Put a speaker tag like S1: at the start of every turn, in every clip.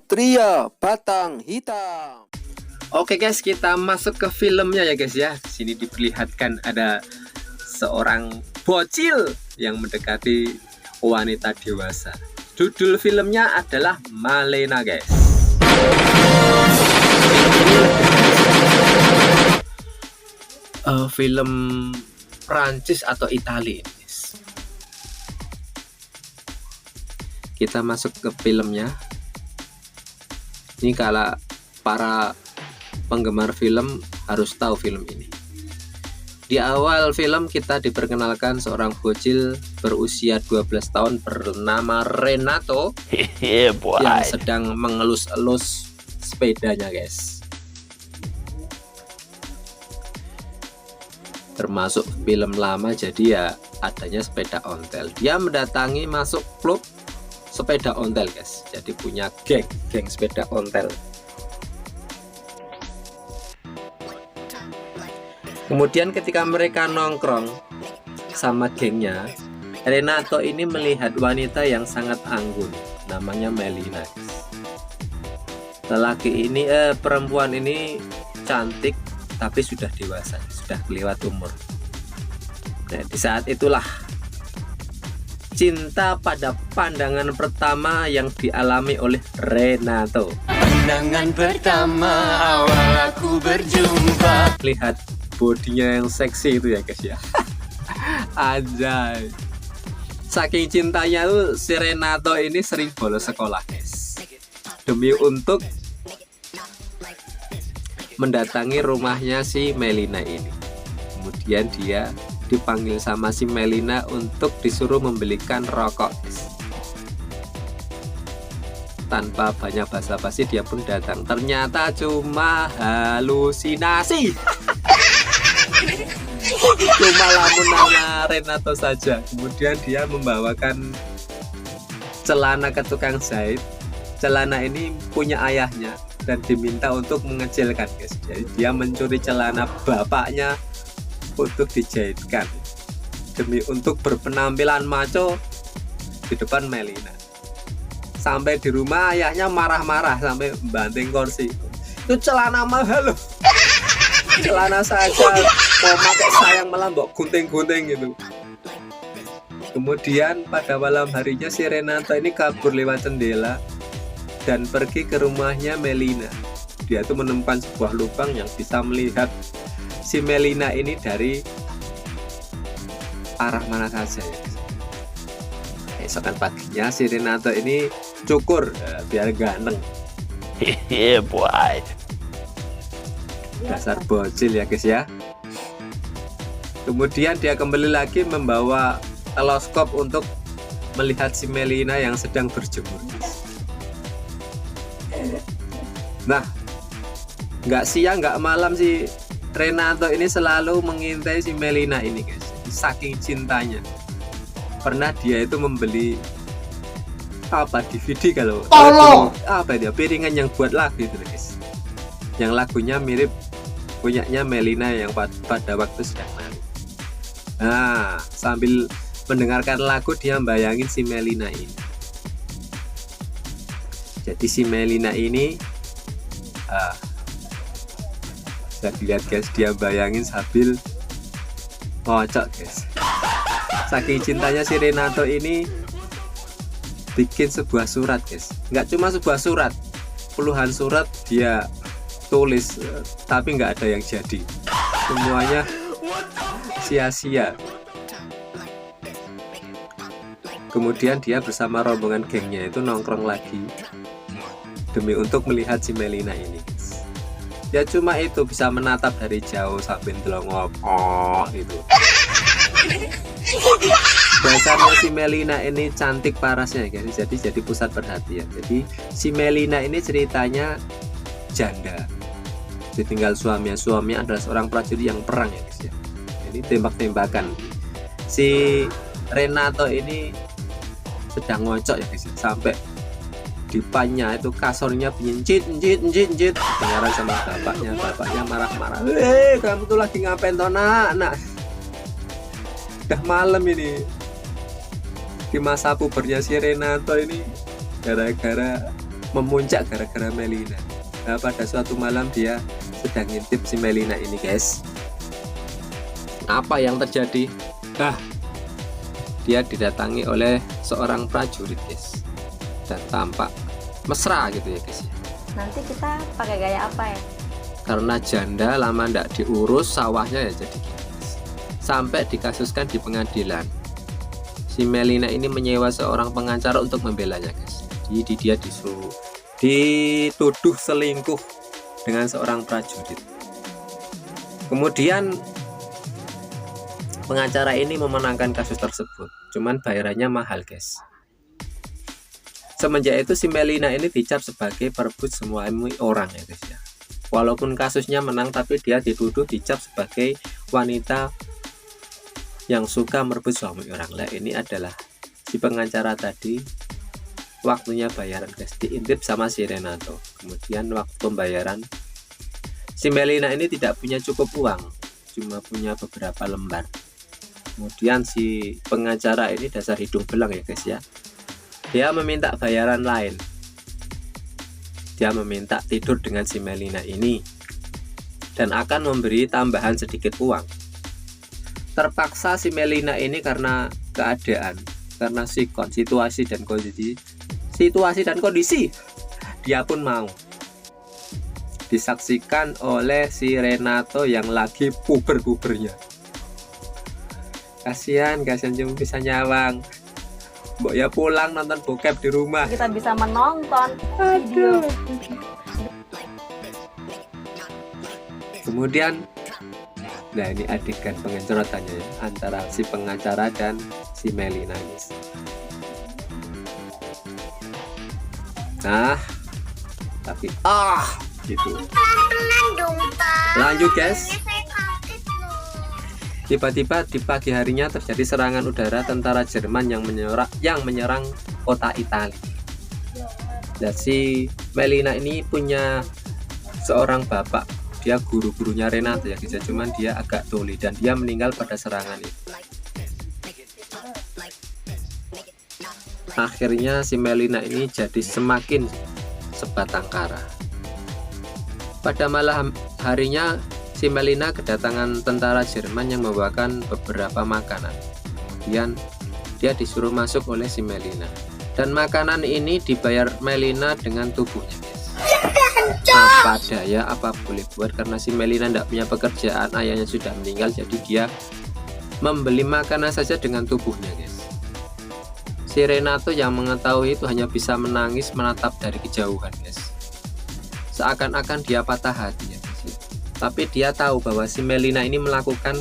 S1: Satria Batang Hitam.
S2: Oke guys, kita masuk ke filmnya ya guys ya. Di sini diperlihatkan ada seorang bocil yang mendekati wanita dewasa. Judul filmnya adalah Malena guys. Film Prancis atau Italia guys. Kita masuk ke filmnya. Ini kalau para penggemar film harus tahu film ini. Di awal film kita diperkenalkan seorang bocil berusia 12 tahun bernama Renato yang sedang mengelus-elus sepedanya guys. Termasuk film lama, jadi ya adanya sepeda ontel. Dia mendatangi masuk klub sepeda ontel guys, jadi punya geng sepeda ontel. Kemudian ketika mereka nongkrong sama gengnya, Renato ini melihat wanita yang sangat anggun, namanya Melina. Perempuan ini cantik tapi sudah dewasa, sudah kelewat umur. Nah, di saat itulah cinta pada pandangan pertama yang dialami oleh Renato.
S3: Pandangan pertama awal aku berjumpa.
S2: Lihat bodinya yang seksi itu ya guys ya. Anjay. Saking cintanya tuh si Renato ini sering bolos sekolah guys, demi untuk mendatangi rumahnya si Melina ini. Kemudian dia dipanggil sama si Melina untuk disuruh membelikan rokok guys. Tanpa banyak basa-basi dia pun datang. Ternyata cuma halusinasi. Cuma lamunannya Renato saja. Kemudian dia membawakan celana ke tukang jahit. Celana ini punya ayahnya dan diminta untuk mengecilkan guys. Jadi dia mencuri celana bapaknya untuk dijahitkan demi untuk berpenampilan maco di depan Melina. Sampai di rumah ayahnya marah-marah sampai banting kursi. Itu celana mahal loh. Celana saja mau pakai sayang malah mbok gunting-gunting gitu. Kemudian pada malam harinya si Renato ini kabur lewat jendela dan pergi ke rumahnya Melina. Dia tuh menemukan sebuah lubang yang bisa melihat si Melina ini dari arah mana saja ya. Esokan paginya si Renato ini cukur biar ganteng.
S3: Boy.
S2: Dasar bocil ya guys ya. Kemudian dia kembali lagi membawa teleskop untuk melihat si Melina yang sedang berjemur. Nah, nggak siang nggak malam si Renato ini selalu mengintai si Melina ini guys. Saking cintanya, pernah dia itu membeli DVD kalau dia piringan yang buat lagu itu guys, yang lagunya mirip punyanya Melina yang pada waktu sedang nari. Nah, sambil mendengarkan lagu dia bayangin si Melina ini. Jadi si Melina ini bisa dilihat guys, dia bayangin sambil ngocok guys. Saking cintanya si Renato ini bikin sebuah surat guys. Nggak cuma sebuah surat, puluhan surat dia tulis, tapi nggak ada yang jadi. Semuanya sia-sia. Kemudian dia bersama rombongan gengnya itu nongkrong lagi demi untuk melihat si Melina ini. Ya cuma itu, bisa menatap dari jauh sambil delongok gitu. Dasarnya si Melina ini cantik parasnya guys, jadi pusat perhatian. Jadi si Melina ini ceritanya janda, ditinggal suaminya adalah seorang prajurit yang perang ya guys ya. Jadi tembak-tembakan. Si Renato ini sedang ngocok ya guys ya, sampai dipannya itu kasurnya bunyi njit dengaran sama bapaknya marah-marah. Kamu tuh lagi ngapain toh nak? Udah malam ini. Di masa pubernya si Renato ini gara-gara memuncak gara-gara Melina. Nah, pada suatu malam dia sedang ngintip si Melina ini, guys. Apa yang terjadi? Nah, dia didatangi oleh seorang prajurit, guys, dan tampak mesra gitu ya, guys.
S4: Nanti kita pakai gaya apa ya?
S2: Karena janda lama ndak diurus sawahnya ya jadi gitu, guys. Sampai dikasuskan di pengadilan. Si Melina ini menyewa seorang pengacara untuk membelanya, guys. Jadi dia dituduh selingkuh dengan seorang prajurit. Kemudian pengacara ini memenangkan kasus tersebut, cuman bayarannya mahal, guys. Semenjak itu si Melina ini dicap sebagai perebut semua orang ya, guys ya. Walaupun kasusnya menang, tapi dia dituduh dicap sebagai wanita yang suka merebut suami orang. Lah ini adalah si pengacara tadi. Waktunya bayaran, guys, diintip sama si Renato. Kemudian waktu pembayaran, si Melina ini tidak punya cukup uang, cuma punya beberapa lembar. Kemudian si pengacara ini dasar hidung belang ya, guys ya. Dia meminta bayaran lain. Dia meminta tidur dengan si Melina ini dan akan memberi tambahan sedikit uang. Terpaksa si Melina ini karena keadaan, karena sikon, situasi dan kondisi, dia pun mau. Disaksikan oleh si Renato yang lagi puber-pubernya. Kasihan cuma bisa nyawang. Mbok ya pulang nonton bokep di rumah.
S4: Kita bisa menonton video.
S2: Kemudian, nah ini adegan pengecoretannya ya, antara si pengacara dan si Melina, guys. Nah, tapi gitu. Lanjut, guys. Tiba-tiba di pagi harinya terjadi serangan udara tentara Jerman yang menyerang kota Italia. Dan si Melina ini punya seorang bapak, dia guru-gurunya Renato ya, guys. Cuman dia agak tuli dan dia meninggal pada serangan itu. Akhirnya si Melina ini jadi semakin sebatang kara. Pada malam harinya si Melina kedatangan tentara Jerman yang membawakan beberapa makanan. Kemudian dia disuruh masuk oleh si Melina, dan makanan ini dibayar Melina dengan tubuhnya, guys. Apa daya, apa boleh buat, karena si Melina tidak punya pekerjaan, ayahnya sudah meninggal, jadi dia membeli makanan saja dengan tubuhnya, guys. Si Renato yang mengetahui itu hanya bisa menangis menatap dari kejauhan, guys. Seakan-akan dia patah hati ya, guys. Tapi dia tahu bahwa si Melina ini melakukan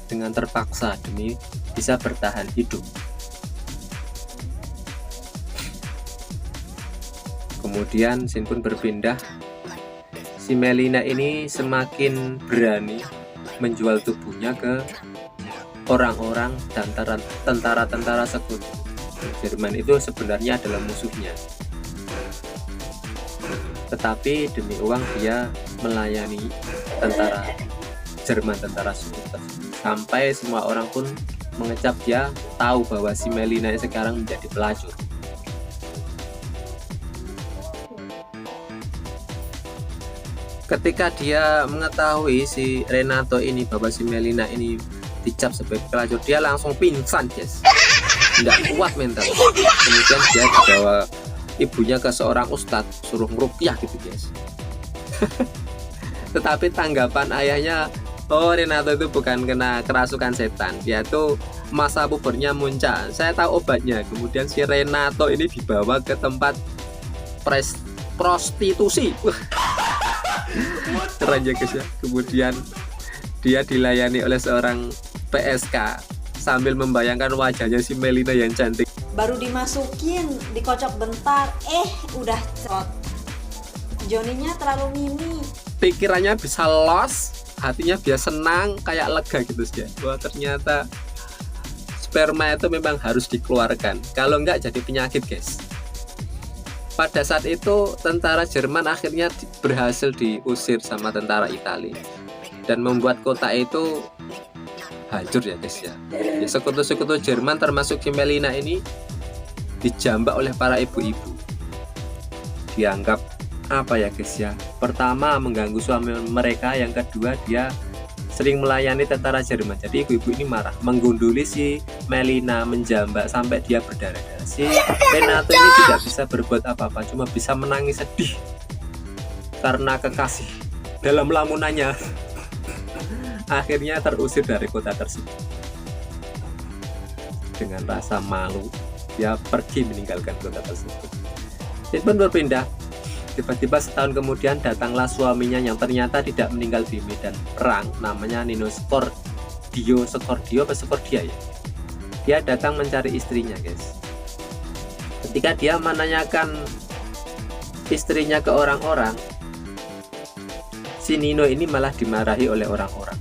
S2: dengan terpaksa demi bisa bertahan hidup. Kemudian scene pun berpindah. Si Melina ini semakin berani menjual tubuhnya ke orang-orang dan tentara-tentara sekutu. Jerman itu sebenarnya adalah musuhnya, tetapi demi uang dia melayani tentara Jerman, tentara sekutu, sampai semua orang pun mengecap dia tahu bahwa si Melina sekarang menjadi pelacur. Ketika dia mengetahui si Renato ini bahwa si Melina ini dicap sebagai pelacur, dia langsung pingsan, guys. Tidak kuat mental. Kemudian dia dibawa ibunya ke seorang ustadz, suruh ngeruqyah gitu, guys. Tetapi tanggapan ayahnya, oh Renato itu bukan kena kerasukan setan, dia tuh masa pubernya muncak, saya tahu obatnya. Kemudian si Renato ini dibawa ke tempat prostitusi. Keren ya, guys ya. Kemudian dia dilayani oleh seorang PSK sambil membayangkan wajahnya si Melina yang cantik.
S4: Baru dimasukin, dikocok bentar, udah cerot. Joninya terlalu mini.
S2: Pikirannya bisa los, hatinya biasa senang, kayak lega gitu sih. Wah, ternyata sperma itu memang harus dikeluarkan, kalau enggak jadi penyakit, guys. Pada saat itu tentara Jerman akhirnya berhasil diusir sama tentara Italia dan membuat kota itu hancur ya, guys ya. Sekutu-sekutu Jerman termasuk si Melina ini dijambak oleh para ibu-ibu. dianggap apa ya guys ya, pertama mengganggu suami mereka, yang kedua dia sering melayani tentara Jerman. Jadi ibu-ibu ini marah, menggunduli si Melina, menjambak sampai dia berdarah-darah. Si Renato ini tidak bisa berbuat apa-apa, cuma bisa menangis sedih karena kekasih dalam lamunannya. Akhirnya terusir dari kota tersebut. Dengan rasa malu dia pergi meninggalkan kota tersebut. Scene pun berpindah. Tiba-tiba setahun kemudian datanglah suaminya yang ternyata tidak meninggal di medan perang, namanya Nino Scordio ya. Dia datang mencari istrinya guys. Ketika dia menanyakan istrinya ke orang-orang, si Nino ini malah dimarahi oleh orang-orang.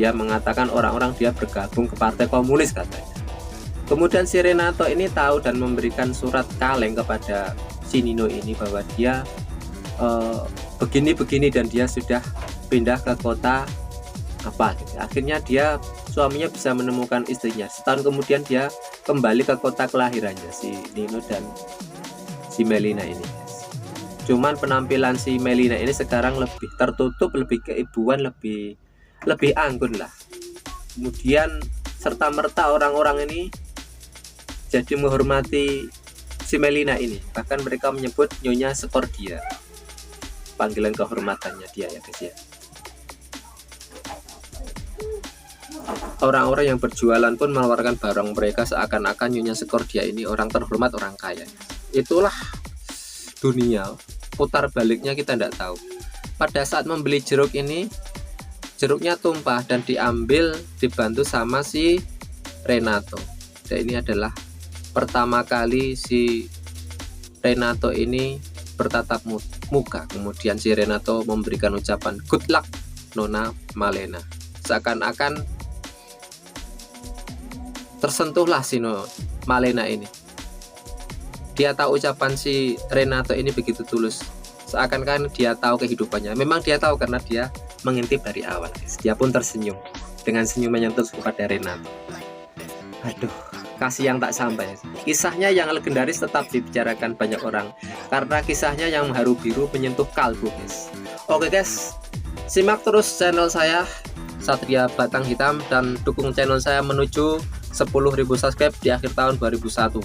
S2: Dia mengatakan orang-orang dia bergabung ke partai komunis katanya. Kemudian si Renato ini tahu dan memberikan surat kaleng kepada si Nino ini bahwa dia begini-begini dan dia sudah pindah ke kota apa gitu. Akhirnya suaminya bisa menemukan istrinya. Setahun kemudian dia kembali ke kota kelahirannya, si Nino dan si Melina ini. Cuman penampilan si Melina ini sekarang lebih tertutup, lebih keibuan, lebih anggun lah. Kemudian serta merta orang-orang ini jadi menghormati si Melina ini, bahkan mereka menyebut Nyonya Scordia, panggilan kehormatannya dia ya guys ya. Orang-orang yang berjualan pun menawarkan barang mereka seakan-akan Nyonya Scordia ini orang terhormat, orang kaya. Itulah dunia, putar baliknya kita tidak tahu. Pada saat membeli jeruk ini, jeruknya tumpah dan diambil dibantu sama si Renato. Dan ini adalah pertama kali si Renato ini bertatap muka. Kemudian si Renato memberikan ucapan good luck Nona Malena. Seakan-akan tersentuhlah si Malena ini. Dia tahu ucapan si Renato ini begitu tulus, seakan-akan dia tahu kehidupannya. Memang dia tahu karena dia mengintip dari awal. Dia pun tersenyum dengan senyuman yang tulus kepada Renato. Aduh, kasih yang tak sampai. Kisahnya yang legendaris tetap dibicarakan banyak orang karena kisahnya yang haru biru menyentuh kalbu guys. Oke guys, simak terus channel saya Satria Batang Hitam dan dukung channel saya menuju 10.000 subscribe di akhir tahun 2001.